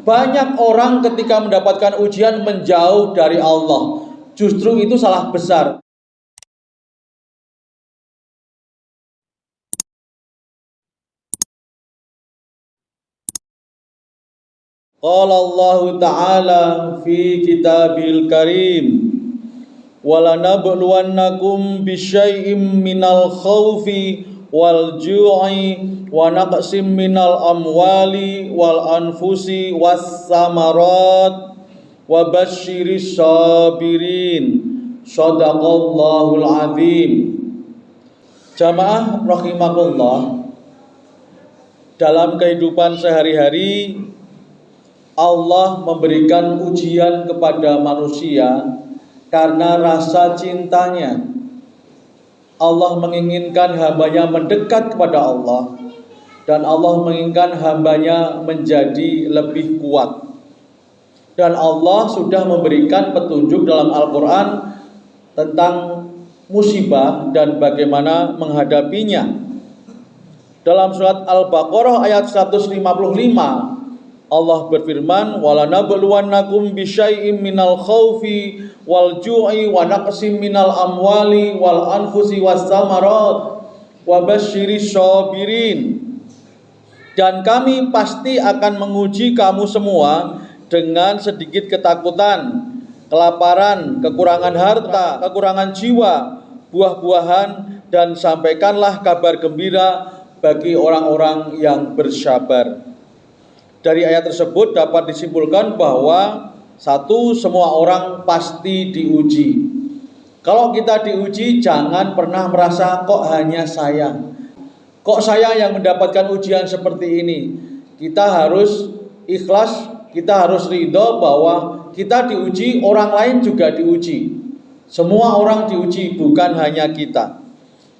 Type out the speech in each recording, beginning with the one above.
Banyak orang ketika mendapatkan ujian menjauh dari Allah. Justru itu salah besar. Qala Allah Ta'ala fi kitabil karim, walanabluwannakum bisyai'im minal khawfi wal ju'i wa naqsim minal amwali wal anfusi was samarat wa basyiris sabirin. Shadaqallahul azim. Jamaah rahimakumullah, dalam kehidupan sehari-hari Allah memberikan ujian kepada manusia karena rasa cintanya. Allah menginginkan hambanya mendekat kepada Allah, dan Allah menginginkan hambanya menjadi lebih kuat. Dan Allah sudah memberikan petunjuk dalam Al-Quran tentang musibah dan bagaimana menghadapinya. Dalam surat Al-Baqarah ayat 155, Allah berfirman, walanabluwannakum bisyai'im minal khawfi wal ju'i wa naqsim minal amwali wal anfusi was samarat wa basyiris sabirin. Dan kami pasti akan menguji kamu semua dengan sedikit ketakutan, kelaparan, kekurangan harta, kekurangan jiwa, buah-buahan, dan sampaikanlah kabar gembira bagi orang-orang yang bersabar. Dari ayat tersebut dapat disimpulkan bahwa satu, semua orang pasti diuji. Kalau kita diuji, jangan pernah merasa kok hanya saya, kok saya yang mendapatkan ujian seperti ini. Kita harus ikhlas, kita harus ridho bahwa kita diuji, orang lain juga diuji. Semua orang diuji, bukan hanya kita.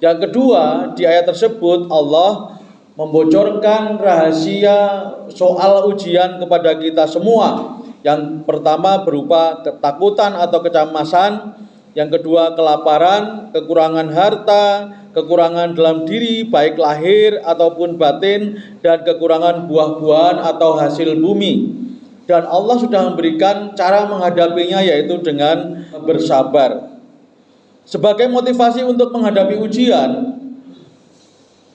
Yang kedua, di ayat tersebut Allah membocorkan rahasia soal ujian kepada kita semua. Yang pertama berupa ketakutan atau kecemasan, yang kedua kelaparan, kekurangan harta, kekurangan dalam diri baik lahir ataupun batin, dan kekurangan buah-buahan atau hasil bumi. Dan Allah sudah memberikan cara menghadapinya, yaitu dengan bersabar. Sebagai motivasi untuk menghadapi ujian,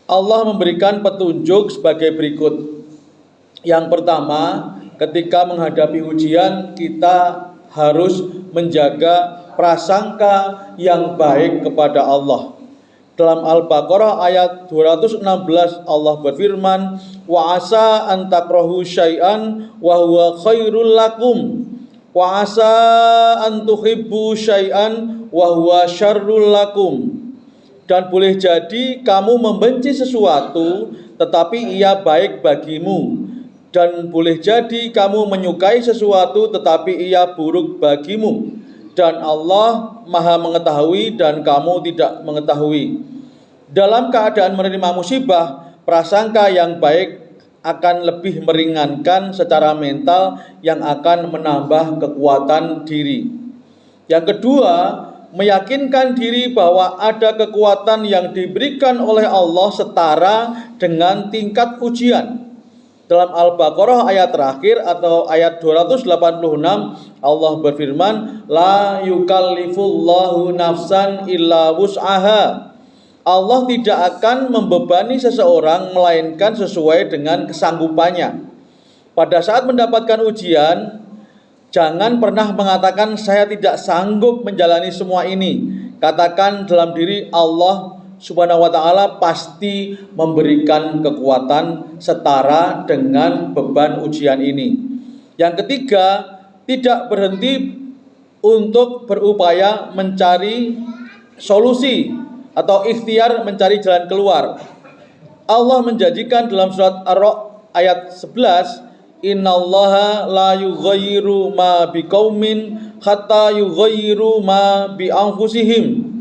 Allah memberikan petunjuk sebagai berikut. Yang pertama, ketika menghadapi ujian, kita harus menjaga prasangka yang baik kepada Allah. Dalam Al-Baqarah ayat 216 Allah berfirman, wa asa an takrahu syai'an wa huwa khairul lakum wa asa an tuhibbu syai'an wa huwa syarrul lakum. Dan boleh jadi kamu membenci sesuatu tetapi ia baik bagimu, dan boleh jadi kamu menyukai sesuatu tetapi ia buruk bagimu, dan Allah Maha mengetahui dan kamu tidak mengetahui. Dalam keadaan menerima musibah, prasangka yang baik akan lebih meringankan secara mental, yang akan menambah kekuatan diri. Yang kedua, meyakinkan diri bahwa ada kekuatan yang diberikan oleh Allah setara dengan tingkat ujian. Dalam Al-Baqarah ayat terakhir atau ayat 286 Allah berfirman, la yukallifullahu nafsan illa wus'aha. Allah tidak akan membebani seseorang melainkan sesuai dengan kesanggupannya. Pada saat mendapatkan ujian, jangan pernah mengatakan saya tidak sanggup menjalani semua ini. Katakan dalam diri, Allah Subhanahu wa ta'ala pasti memberikan kekuatan setara dengan beban ujian ini. Yang ketiga, tidak berhenti untuk berupaya mencari solusi atau ikhtiar mencari jalan keluar. Allah menjanjikan dalam surat Ar-Ra'd ayat 11, innallaha la yughayyiru ma biqaumin hatta yughayyiru ma bi anfusihim.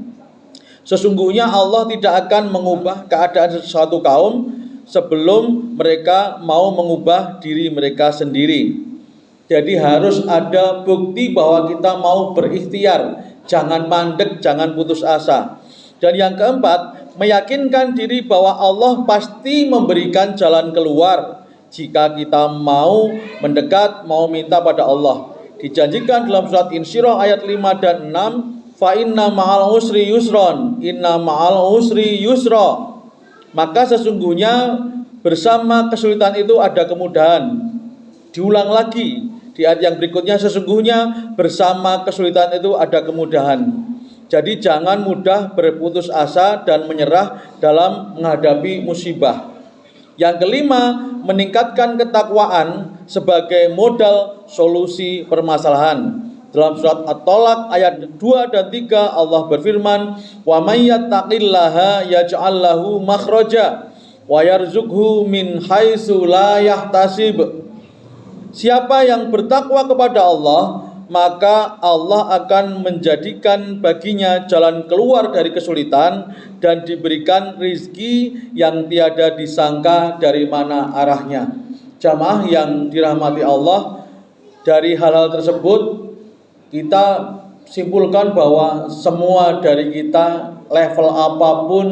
Sesungguhnya Allah tidak akan mengubah keadaan suatu kaum sebelum mereka mau mengubah diri mereka sendiri. Jadi harus ada bukti bahwa kita mau berikhtiar, jangan mandek, jangan putus asa. Dan yang keempat, meyakinkan diri bahwa Allah pasti memberikan jalan keluar jika kita mau mendekat, mau minta pada Allah. Dijanjikan dalam surat Insyirah ayat 5 dan 6, fa inna ma'al usri yusron, inna ma'al usri yusra. Maka sesungguhnya bersama kesulitan itu ada kemudahan. Diulang lagi di ayat yang berikutnya, sesungguhnya bersama kesulitan itu ada kemudahan. Jadi jangan mudah berputus asa dan menyerah dalam menghadapi musibah. Yang kelima, meningkatkan ketakwaan sebagai modal solusi permasalahan. Dalam surat At-Tolak ayat 2 dan 3 Allah berfirman, "Wa may yattaqillaha yaj'al lahu makhraja wa yarzuqhu min haitsu la yahtasib." Siapa yang bertakwa kepada Allah, maka Allah akan menjadikan baginya jalan keluar dari kesulitan dan diberikan rizki yang tiada disangka dari mana arahnya. Jamaah yang dirahmati Allah, dari hal-hal tersebut kita simpulkan bahwa semua dari kita, level apapun,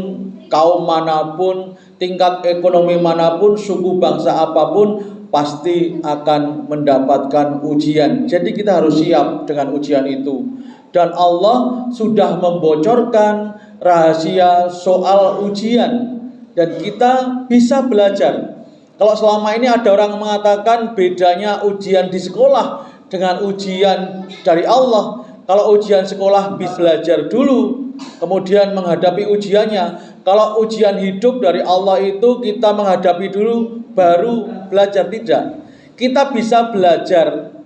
kaum manapun, tingkat ekonomi manapun, suku bangsa apapun, pasti akan mendapatkan ujian. Jadi kita harus siap dengan ujian itu. Dan Allah sudah membocorkan rahasia soal ujian, dan kita bisa belajar. Kalau selama ini ada orang mengatakan bedanya ujian di sekolah dengan ujian dari Allah. Kalau ujian sekolah bisa belajar dulu, kemudian menghadapi ujiannya. Kalau ujian hidup dari Allah itu kita menghadapi dulu, baru belajar. Tidak. Kita bisa belajar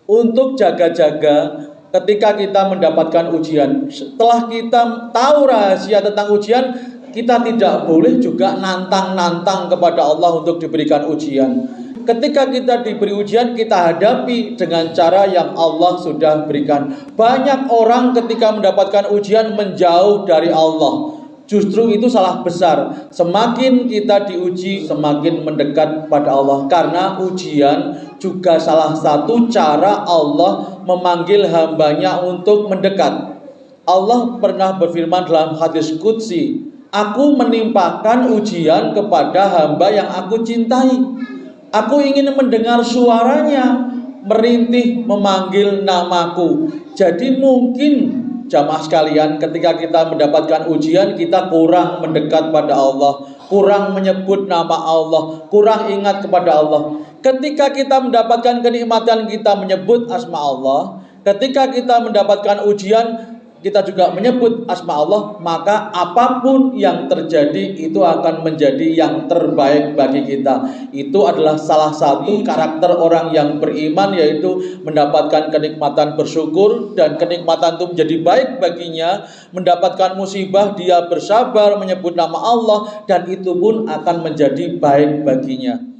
untuk jaga-jaga ketika kita mendapatkan ujian. Setelah kita tahu rahasia tentang ujian, kita tidak boleh juga nantang-nantang kepada Allah untuk diberikan ujian. Ketika kita diberi ujian, kita hadapi dengan cara yang Allah sudah berikan. Banyak orang ketika mendapatkan ujian menjauh dari Allah. Justru itu salah besar. Semakin kita diuji, semakin mendekat pada Allah. Karena ujian juga salah satu cara Allah memanggil hambanya untuk mendekat. Allah pernah berfirman dalam hadis qudsi, "Aku menimpakan ujian kepada hamba yang aku cintai. Aku ingin mendengar suaranya merintih memanggil namaku." Jadi mungkin jamaah sekalian, ketika kita mendapatkan ujian, kita kurang mendekat pada Allah, kurang menyebut nama Allah, kurang ingat kepada Allah. Ketika kita mendapatkan kenikmatan, kita menyebut asma Allah. Ketika kita mendapatkan ujian, kita juga menyebut asma Allah, maka apapun yang terjadi itu akan menjadi yang terbaik bagi kita. Itu adalah salah satu karakter orang yang beriman, yaitu mendapatkan kenikmatan bersyukur, dan kenikmatan itu menjadi baik baginya. Mendapatkan musibah, dia bersabar menyebut nama Allah, dan itu pun akan menjadi baik baginya.